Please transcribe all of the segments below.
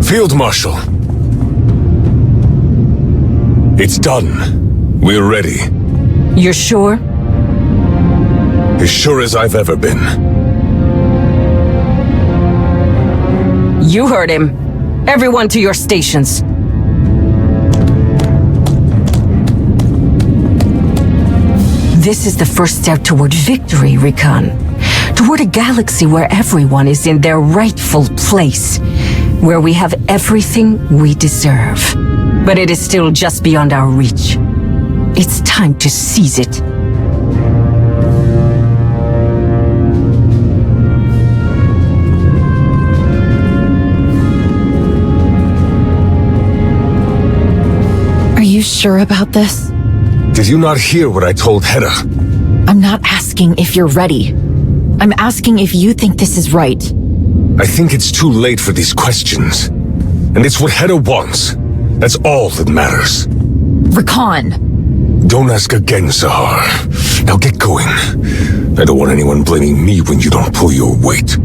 Field Marshal. It's done. We're ready. You're sure? As sure as I've ever been. You heard him. Everyone to your stations. This is the first step toward victory, Recon. Toward a galaxy where everyone is in their rightful place. Where we have everything we deserve. But it is still just beyond our reach. It's time to seize it. Are you sure about this? Did you not hear what I told Hedda? I'm not asking if you're ready. I'm asking if you think this is right. I think it's too late for these questions. And it's what Hedda wants. That's all that matters. Recon! Don't ask again, Sahar. Now get going. I don't want anyone blaming me when you don't pull your weight.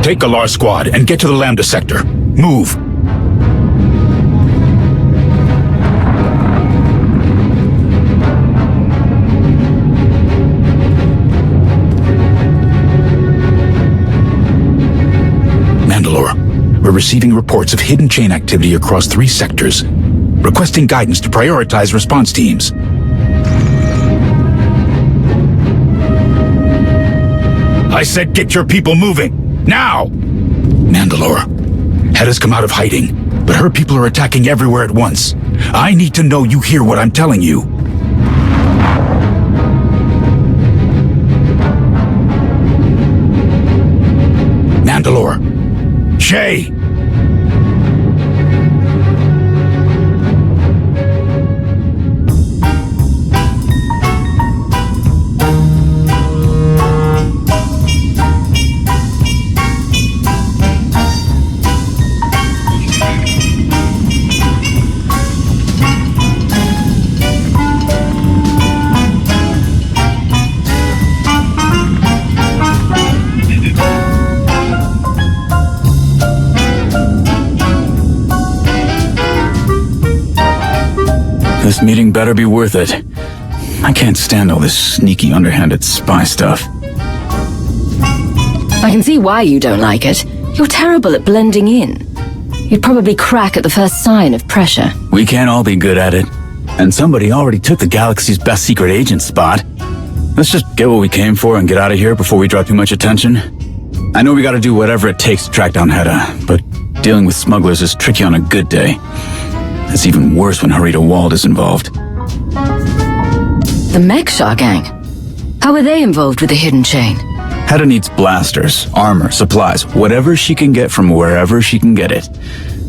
Take Galar Squad and get to the Lambda sector. Move! Mandalore, we're receiving reports of hidden chain activity across 3 sectors. Requesting guidance to prioritize response teams. I said get your people moving! Now! Mandalore, Hedda's come out of hiding, but her people are attacking everywhere at once. I need to know you hear what I'm telling you. Mandalore! Shay! This meeting better be worth it. I can't stand all this sneaky, underhanded spy stuff. I can see why you don't like it. You're terrible at blending in. You'd probably crack at the first sign of pressure. We can't all be good at it. And somebody already took the galaxy's best secret agent spot. Let's just get what we came for and get out of here before we draw too much attention. I know we gotta do whatever it takes to track down Hedda, but dealing with smugglers is tricky on a good day. It's even worse when Harita Wald is involved. The Megshar gang? How are they involved with the hidden chain? Hedda needs blasters, armor, supplies, whatever she can get from wherever she can get it.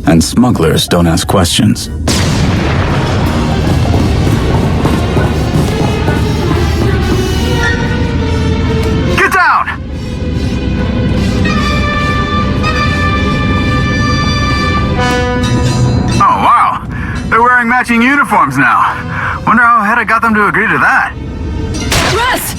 And smugglers don't ask questions. Get down! Oh, wow. They're wearing matching uniforms now. Wonder how Hedda got them to agree to that. Russ!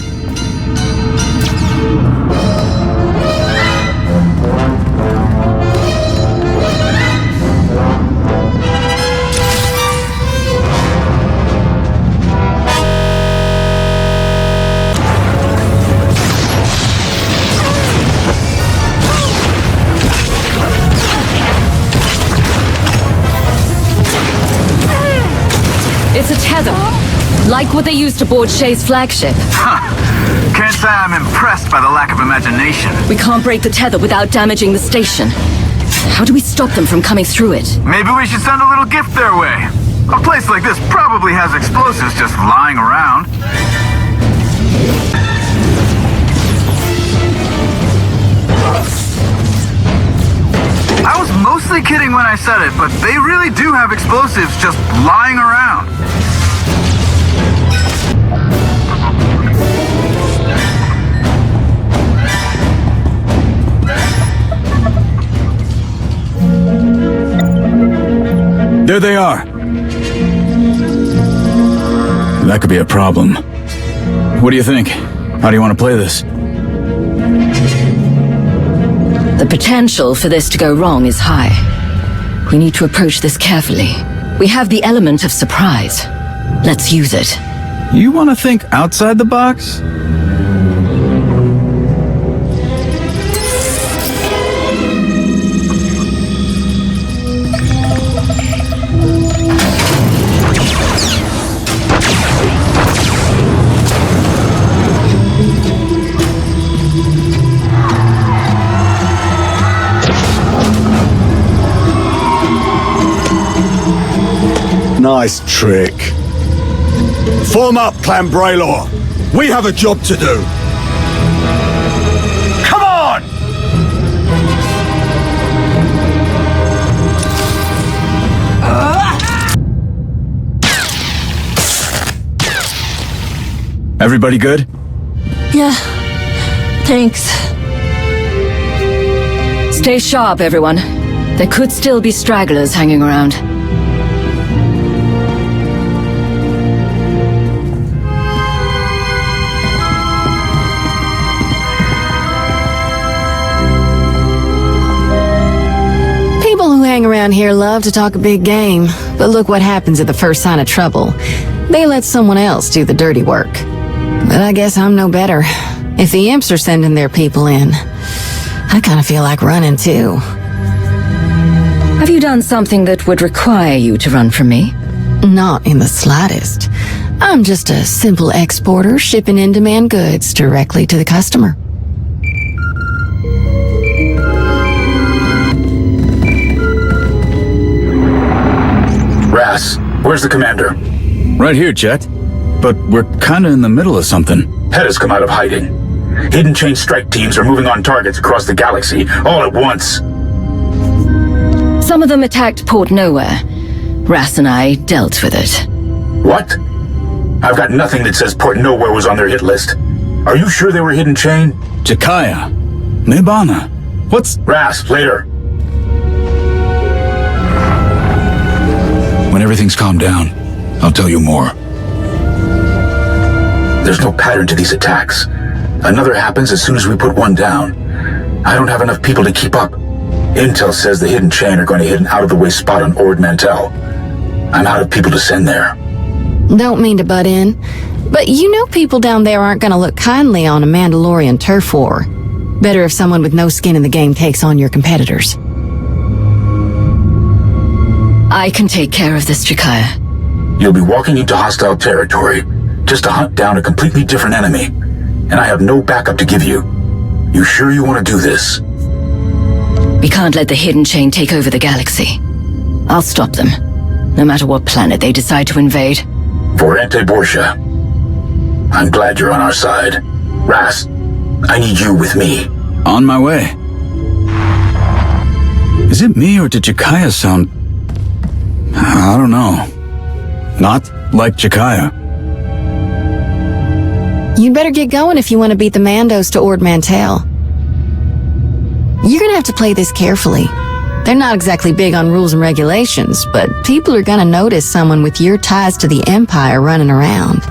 Like what they used to board Shay's flagship. Can't say I'm impressed by the lack of imagination. We can't break the tether without damaging the station. How do we stop them from coming through it? Maybe we should send a little gift their way. A place like this probably has explosives just lying around. I was mostly kidding when I said it, but they really do have explosives just lying around. There they are. That could be a problem. What do you think? How do you want to play this? The potential for this to go wrong is high. We need to approach this carefully. We have the element of surprise. Let's use it. You want to think outside the box? Nice trick. Form up, Clan Braylor. We have a job to do. Come on! Everybody good? Yeah. Thanks. Stay sharp, everyone. There could still be stragglers hanging around. People who hang around here love to talk a big game, but look what happens at the first sign of trouble. They let someone else do the dirty work. But I guess I'm no better. If the imps are sending their people in, I kind of feel like running too. Have you done something that would require you to run from me? Not in the slightest. I'm just a simple exporter shipping in-demand goods directly to the customer. Ras, where's the commander? Right here, Jet. But we're kinda in the middle of something. Head has come out of hiding. Hidden chain strike teams are moving on targets across the galaxy, all at once. Some of them attacked Port Nowhere. Ras and I dealt with it. What? I've got nothing that says Port Nowhere was on their hit list. Are you sure they were hidden chain? Jakaya. Nibbana. What's... Ras, later. When everything's calmed down, I'll tell you more. There's no pattern to these attacks. Another happens as soon as we put one down. I don't have enough people to keep up. Intel says the hidden chain are going to hit an out-of-the-way spot on Ord Mantell. I'm out of people to send there. Don't mean to butt in, but you know people down there aren't going to look kindly on a Mandalorian turf war. Better if someone with no skin in the game takes on your competitors. I can take care of this, Jakaya. You'll be walking into hostile territory just to hunt down a completely different enemy, and I have no backup to give you. You sure you want to do this? We can't let the hidden chain take over the galaxy. I'll stop them, no matter what planet they decide to invade. For Borsha, I'm glad you're on our side. Ras, I need you with me. On my way. Is it me or did Jakaya sound... I don't know. Not like Jakaya. You'd better get going if you want to beat the Mandos to Ord Mantell. You're gonna have to play this carefully. They're not exactly big on rules and regulations, but people are gonna notice someone with your ties to the Empire running around.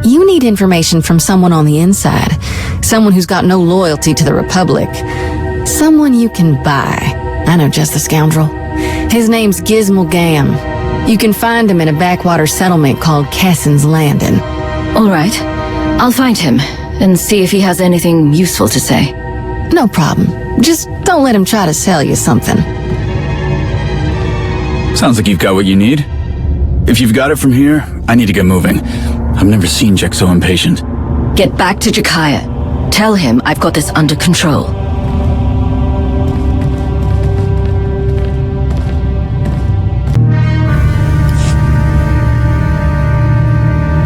You need information from someone on the inside. Someone who's got no loyalty to the Republic. Someone you can buy. I know just the scoundrel. His name's Gizmal Gam. You can find him in a backwater settlement called Kessin's Landing. All right. I'll find him and see if he has anything useful to say. No problem. Just don't let him try to sell you something. Sounds like you've got what you need. If you've got it from here, I need to get moving. I've never seen Jack so impatient. Get back to Jakaya. Tell him I've got this under control.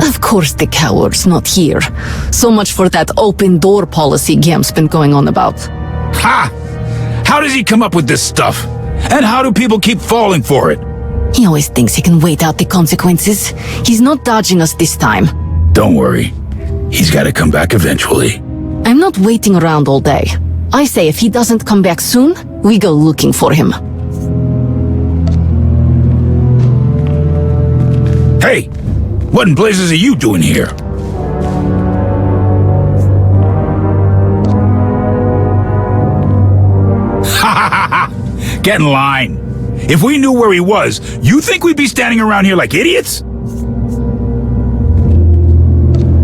Of course the coward's not here. So much for that open door policy Gimp's been going on about. Ha! How does he come up with this stuff? And how do people keep falling for it? He always thinks he can wait out the consequences. He's not dodging us this time. Don't worry. He's got to come back eventually. I'm not waiting around all day. I say if he doesn't come back soon, we go looking for him. Hey! What in blazes are you doing here? Ha ha ha ha! Get in line. If we knew where he was, you think we'd be standing around here like idiots?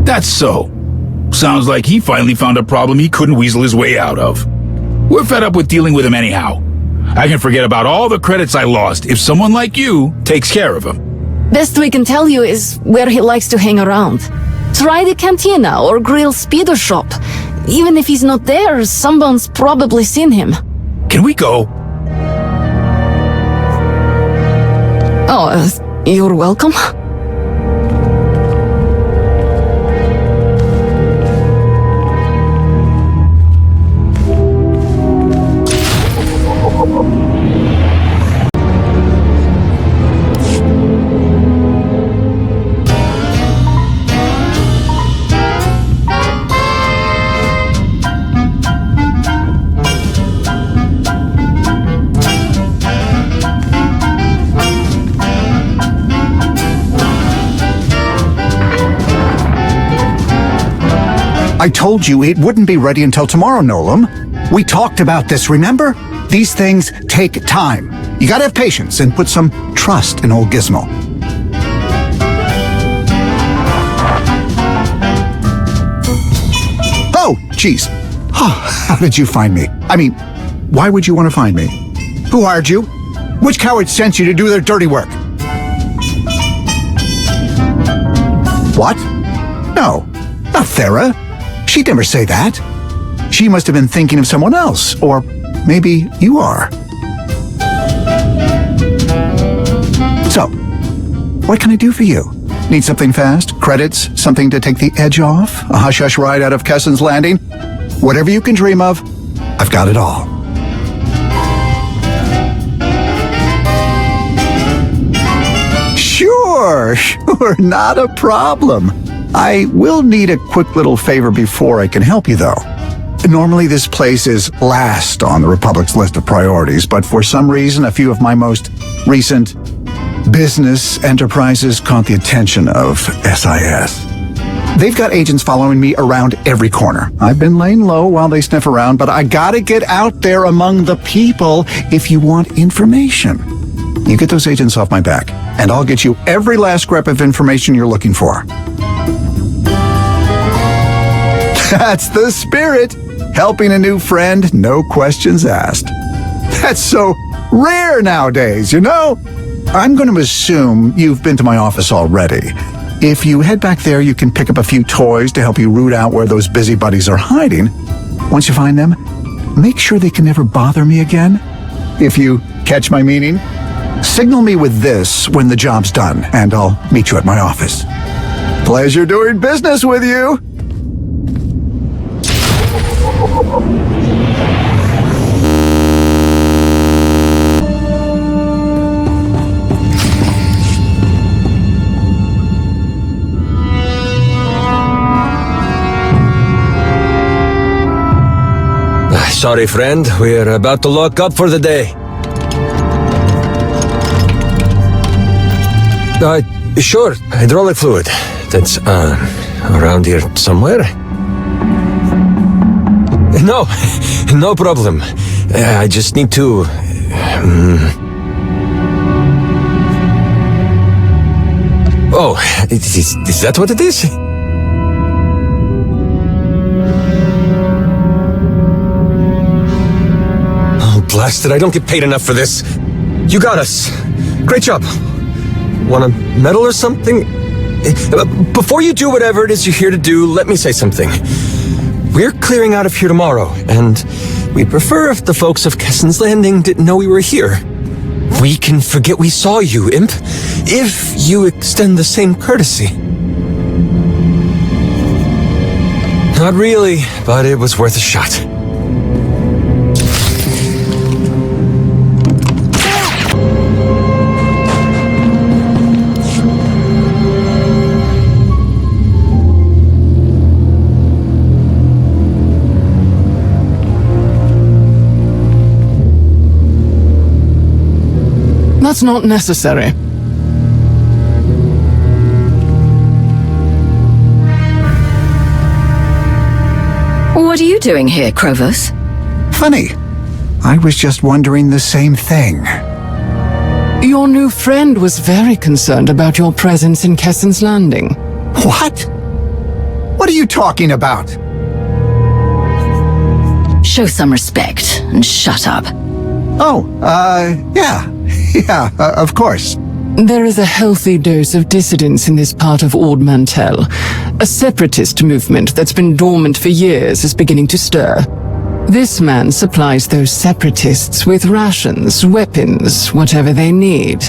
That's so. Sounds like he finally found a problem he couldn't weasel his way out of. We're fed up with dealing with him anyhow. I can forget about all the credits I lost if someone like you takes care of him. Best we can tell you is where he likes to hang around. Try the cantina or grill speeder shop. Even if he's not there, someone's probably seen him. Can we go? Oh, you're welcome. I told you it wouldn't be ready until tomorrow, Nolan. We talked about this, remember? These things take time. You gotta have patience and put some trust in old Gizmo. Oh, jeez. Oh, how did you find me? I mean, why would you want to find me? Who hired you? Which coward sent you to do their dirty work? What? No, not Thera. She'd never say that. She must have been thinking of someone else, or maybe you are. So, what can I do for you? Need something fast? Credits? Something to take the edge off? A hush-hush ride out of Kessen's Landing? Whatever you can dream of, I've got it all. Sure, not a problem. I will need a quick little favor before I can help you, though. Normally, this place is last on the Republic's list of priorities, but for some reason, a few of my most recent business enterprises caught the attention of SIS. They've got agents following me around every corner. I've been laying low while they sniff around, but I gotta get out there among the people if you want information. You get those agents off my back, and I'll get you every last scrap of information you're looking for. That's the spirit. Helping a new friend, no questions asked. That's so rare nowadays, you know? I'm going to assume you've been to my office already. If you head back there, you can pick up a few toys to help you root out where those busybodies are hiding. Once you find them, make sure they can never bother me again. If you catch my meaning, signal me with this when the job's done, and I'll meet you at my office. Pleasure doing business with you. Sorry, friend. We're about to lock up for the day. Sure. Hydraulic fluid. That's, around here somewhere? No problem. I just need to... Oh, is that what it is? Blasted, I don't get paid enough for this. You got us. Great job. Want a medal or something? Before you do whatever it is you're here to do, let me say something. We're clearing out of here tomorrow, and we'd prefer if the folks of Kessen's Landing didn't know we were here. We can forget we saw you, Imp, if you extend the same courtesy. Not really, but it was worth a shot. That's not necessary. What are you doing here, Krovos? Funny. I was just wondering the same thing. Your new friend was very concerned about your presence in Kessen's Landing. What? What are you talking about? Show some respect and shut up. Oh, yeah. Yeah, of course. There is a healthy dose of dissidence in this part of Ord Mantell. A separatist movement that's been dormant for years is beginning to stir. This man supplies those separatists with rations, weapons, whatever they need.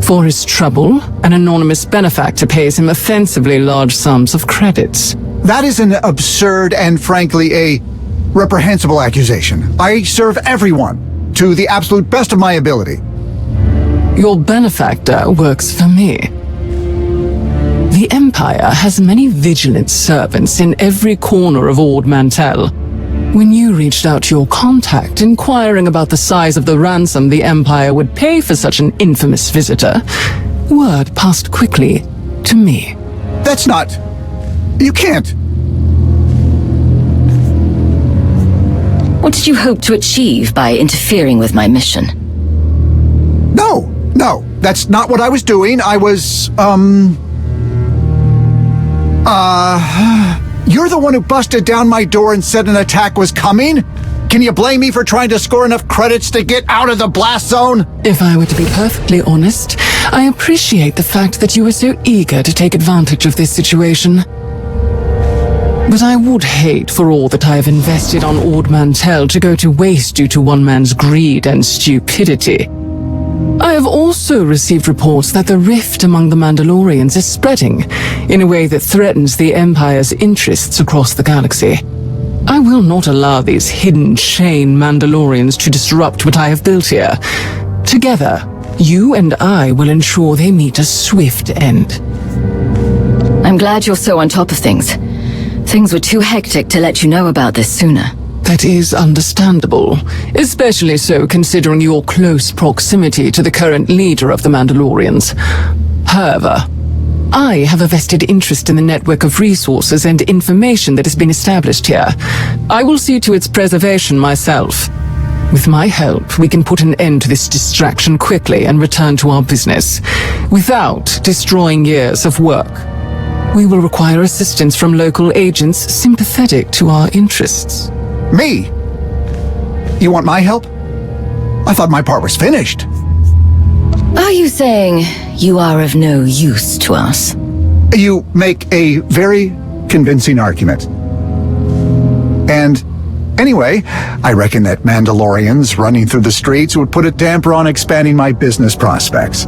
For his trouble, an anonymous benefactor pays him offensively large sums of credits. That is an absurd and frankly a reprehensible accusation. I serve everyone to the absolute best of my ability. Your benefactor works for me. The Empire has many vigilant servants in every corner of Ord Mantell. When you reached out to your contact, inquiring about the size of the ransom the Empire would pay for such an infamous visitor, word passed quickly to me. That's not... You can't... What did you hope to achieve by interfering with my mission? No, that's not what I was doing. I was, You're the one who busted down my door and said an attack was coming? Can you blame me for trying to score enough credits to get out of the blast zone? If I were to be perfectly honest, I appreciate the fact that you were so eager to take advantage of this situation. But I would hate for all that I have invested on Ord Mantell to go to waste due to one man's greed and stupidity. I have also received reports that the rift among the Mandalorians is spreading in a way that threatens the Empire's interests across the galaxy. I will not allow these hidden chain Mandalorians to disrupt what I have built here. Together, you and I will ensure they meet a swift end. I'm glad you're so on top of things. Things were too hectic to let you know about this sooner. That is understandable, especially so considering your close proximity to the current leader of the Mandalorians. However, I have a vested interest in the network of resources and information that has been established here. I will see to its preservation myself. With my help, we can put an end to this distraction quickly and return to our business, without destroying years of work. We will require assistance from local agents sympathetic to our interests. Me? You want my help? I thought my part was finished. Are you saying you are of no use to us? You make a very convincing argument. And anyway, I reckon that Mandalorians running through the streets would put a damper on expanding my business prospects.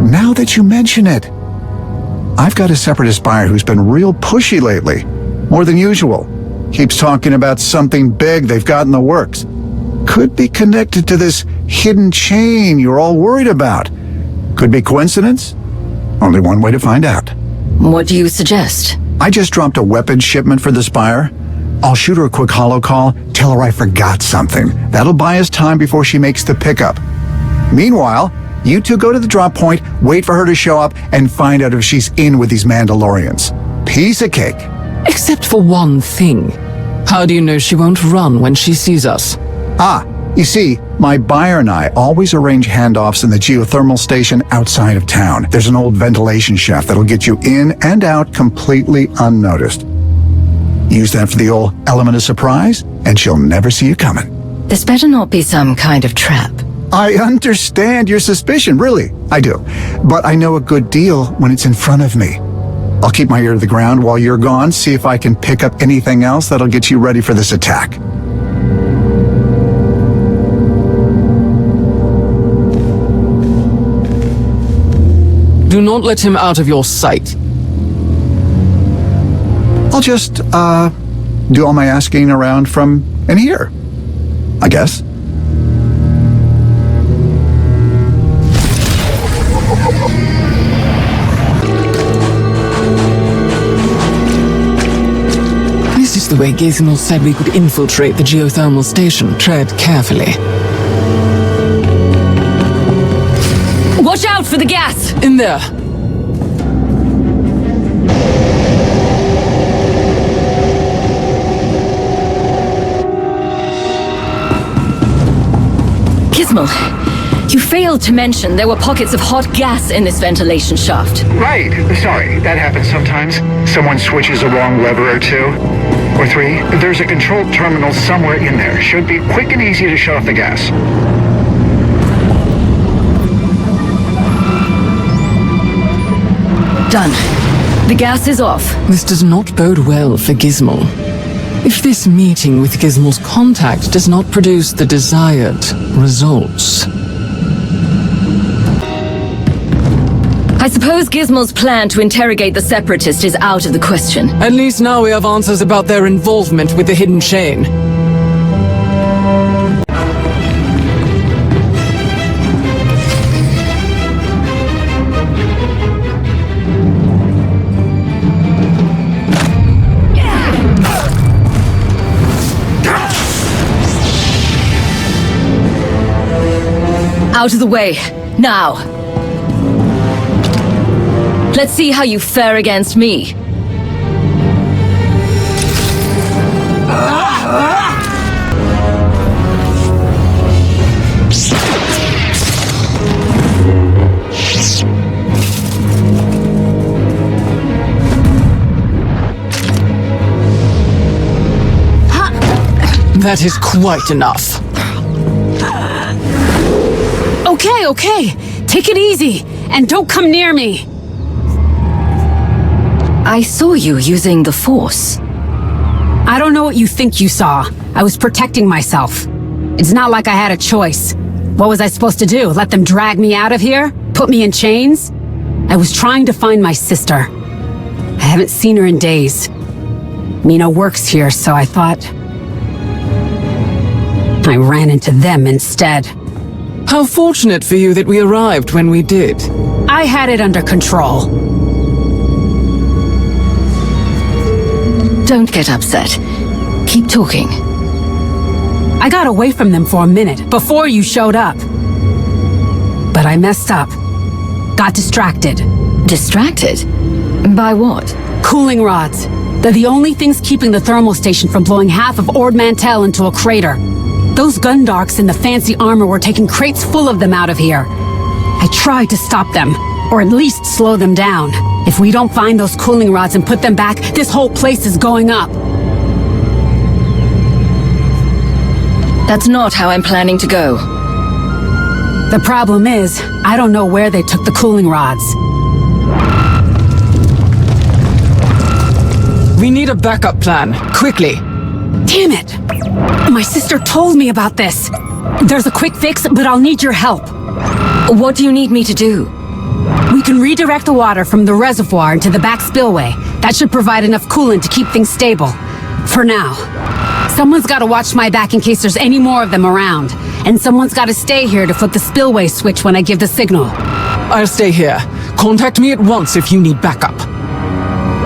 Now that you mention it, I've got a separatist buyer who's been real pushy lately, more than usual. Keeps talking about something big they've got in the works. Could be connected to this hidden chain you're all worried about. Could be coincidence? Only one way to find out. What do you suggest? I just dropped a weapons shipment for this buyer. I'll shoot her a quick holo call, tell her I forgot something. That'll buy us time before she makes the pickup. Meanwhile, you two go to the drop point, wait for her to show up, and find out if she's in with these Mandalorians. Piece of cake. Except for one thing. How do you know she won't run when she sees us? You see, my buyer and I always arrange handoffs in the geothermal station outside of town. There's an old ventilation shaft that'll get you in and out completely unnoticed. Use that for the old element of surprise, and she'll never see you coming. This better not be some kind of trap. I understand your suspicion, really. I do. But I know a good deal when it's in front of me. I'll keep my ear to the ground while you're gone, see if I can pick up anything else that'll get you ready for this attack. Do not let him out of your sight. I'll just, do all my asking around from in here, I guess. This is the way Gizmo said we could infiltrate the geothermal station. Tread carefully. Watch out for the gas! In there. Gizmo, you failed to mention there were pockets of hot gas in this ventilation shaft. Right. Sorry, that happens sometimes. Someone switches a wrong lever or two. Or three. There's a control terminal somewhere in there. Should be quick and easy to shut off the gas. Done. The gas is off. This does not bode well for Gizmo. If this meeting with Gizmo's contact does not produce the desired results. I suppose Gizmo's plan to interrogate the Separatist is out of the question. At least now we have answers about their involvement with the hidden chain. Out of the way, now. Let's see how you fare against me. That is quite enough. Okay. Take it easy, and don't come near me. I saw you using the Force. I don't know what you think you saw. I was protecting myself. It's not like I had a choice. What was I supposed to do? Let them drag me out of here? Put me in chains? I was trying to find my sister. I haven't seen her in days. Mina works here, so I thought... I ran into them instead. How fortunate for you that we arrived when we did. I had it under control. Don't get upset. Keep talking. I got away from them for a minute, before you showed up. But I messed up. Got distracted. Distracted? By what? Cooling rods. They're the only things keeping the thermal station from blowing half of Ord Mantell into a crater. Those Gundarks in the fancy armor were taking crates full of them out of here. I tried to stop them, or at least slow them down. If we don't find those cooling rods and put them back, this whole place is going up. That's not how I'm planning to go. The problem is, I don't know where they took the cooling rods. We need a backup plan, quickly. Damn it! My sister told me about this. There's a quick fix, but I'll need your help. What do you need me to do? We can redirect the water from the reservoir into the back spillway. That should provide enough coolant to keep things stable. For now. Someone's gotta watch my back in case there's any more of them around. And someone's gotta stay here to flip the spillway switch when I give the signal. I'll stay here. Contact me at once if you need backup.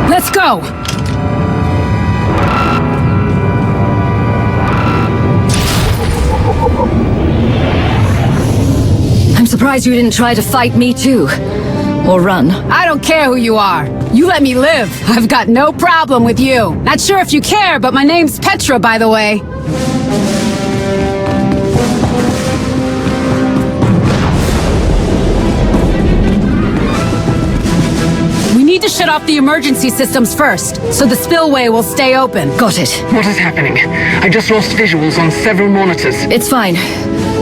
Let's go! I'm surprised you didn't try to fight me too. Or run. I don't care who you are. You let me live. I've got no problem with you. Not sure if you care, but my name's Petra, by the way. We need to shut off the emergency systems first, so the spillway will stay open. Got it. What is happening? I just lost visuals on several monitors. It's fine.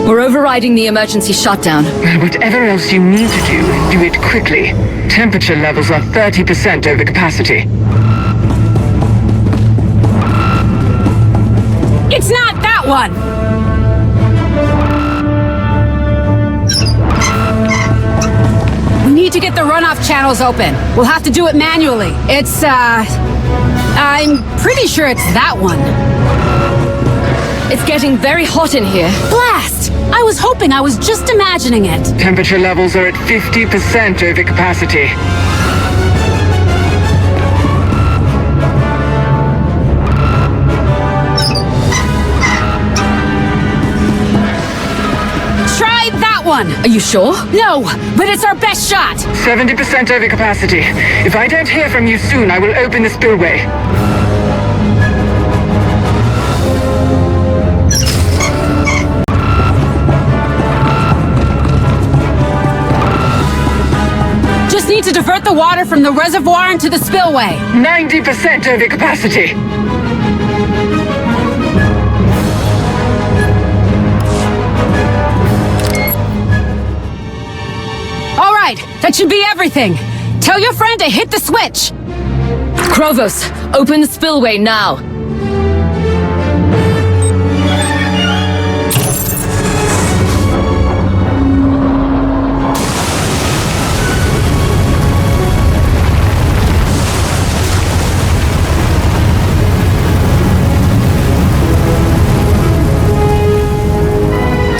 We're overriding the emergency shutdown. Whatever else you need to do it quickly. Temperature levels are 30% over capacity. It's not that one! We need to get the runoff channels open. We'll have to do it manually. I'm pretty sure it's that one. It's getting very hot in here. Blast! I was hoping I was just imagining it. Temperature levels are at 50% over capacity. Try that one! Are you sure? No, but it's our best shot! 70% over capacity. If I don't hear from you soon, I will open the spillway. Just need to divert the water from the reservoir into the spillway. 90% over capacity. All right, that should be everything. Tell your friend to hit the switch. Krovos, open the spillway now.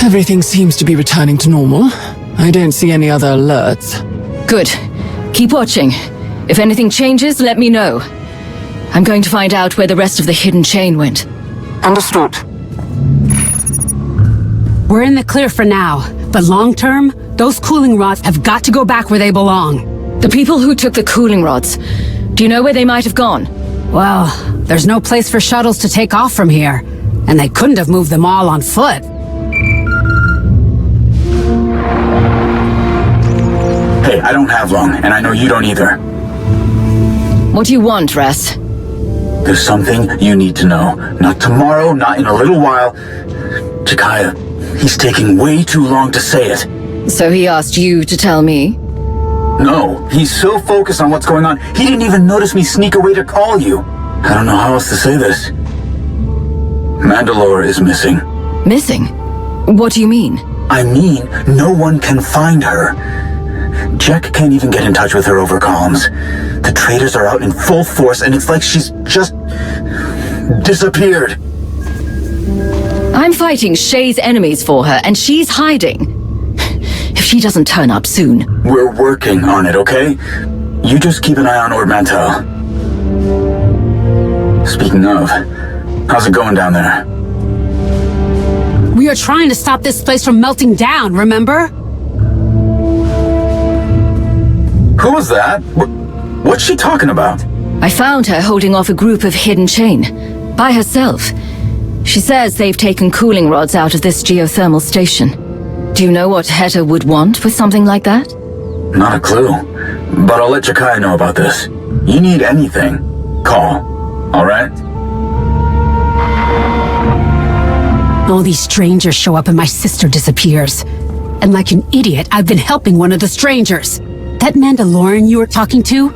Everything seems to be returning to normal. I don't see any other alerts. Good. Keep watching. If anything changes, let me know. I'm going to find out where the rest of the hidden chain went. Understood. We're in the clear for now, but long term, those cooling rods have got to go back where they belong. The people who took the cooling rods, do you know where they might have gone? Well, there's no place for shuttles to take off from here, and they couldn't have moved them all on foot. Hey, I don't have long, and I know you don't either. What do you want, Res? There's something you need to know. Not tomorrow, not in a little while. Jakaya, he's taking way too long to say it. So he asked you to tell me? No, he's so focused on what's going on, he didn't even notice me sneak away to call you. I don't know how else to say this. Mandalore is missing. Missing? What do you mean? I mean, no one can find her. Jack can't even get in touch with her over comms. The traitors are out in full force, and it's like she's just disappeared. I'm fighting Shay's enemies for her, and she's hiding. If she doesn't turn up soon... We're working on it, okay? You just keep an eye on Ord Mantell. Speaking of, how's it going down there? We are trying to stop this place from melting down, remember? Who was that? What's she talking about? I found her holding off a group of hidden chain. By herself. She says they've taken cooling rods out of this geothermal station. Do you know what Heta would want with something like that? Not a clue. But I'll let Jakaya know about this. You need anything, call. Alright? All these strangers show up and my sister disappears. And like an idiot, I've been helping one of the strangers. That Mandalorian you were talking to?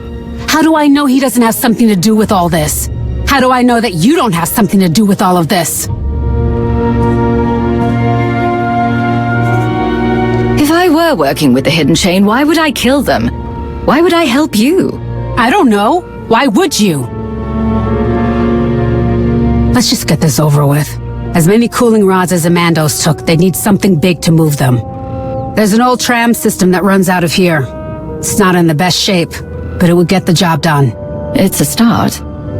How do I know he doesn't have something to do with all this? How do I know that you don't have something to do with all of this? If I were working with the hidden chain, why would I kill them? Why would I help you? I don't know. Why would you? Let's just get this over with. As many cooling rods as the Mandos took, they need something big to move them. There's an old tram system that runs out of here. It's not in the best shape, but it would get the job done. It's a start.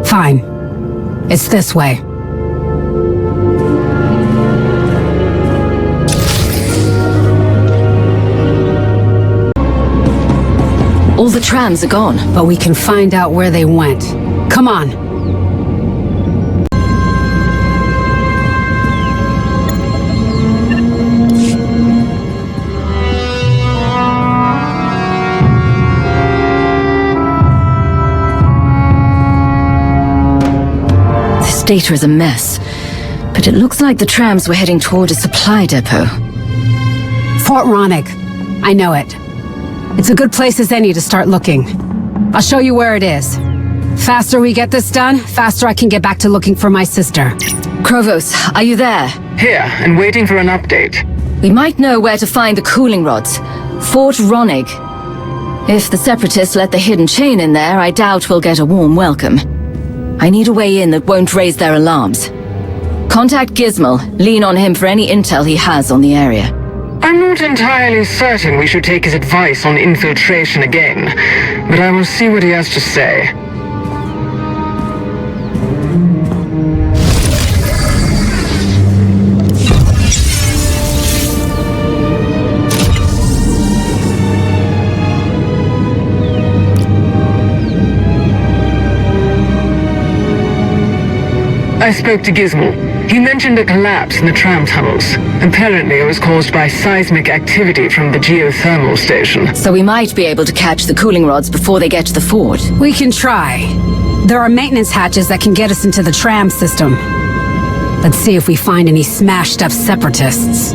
Fine. It's this way. All the trams are gone. But we can find out where they went. Come on. Data is a mess, but it looks like the trams were heading toward a supply depot. Fort Ronig. I know it. It's a good place as any to start looking. I'll show you where it is. Faster we get this done, faster I can get back to looking for my sister. Krovos, are you there? Here, and waiting for an update. We might know where to find the cooling rods. Fort Ronig. If the Separatists let the hidden chain in there, I doubt we'll get a warm welcome. I need a way in that won't raise their alarms. Contact Gizmo. Lean on him for any intel he has on the area. I'm not entirely certain we should take his advice on infiltration again, but I will see what he has to say. I spoke to Gizmo. He mentioned a collapse in the tram tunnels. Apparently it was caused by seismic activity from the geothermal station. So we might be able to catch the cooling rods before they get to the fort. We can try. There are maintenance hatches that can get us into the tram system. Let's see if we find any smashed up separatists.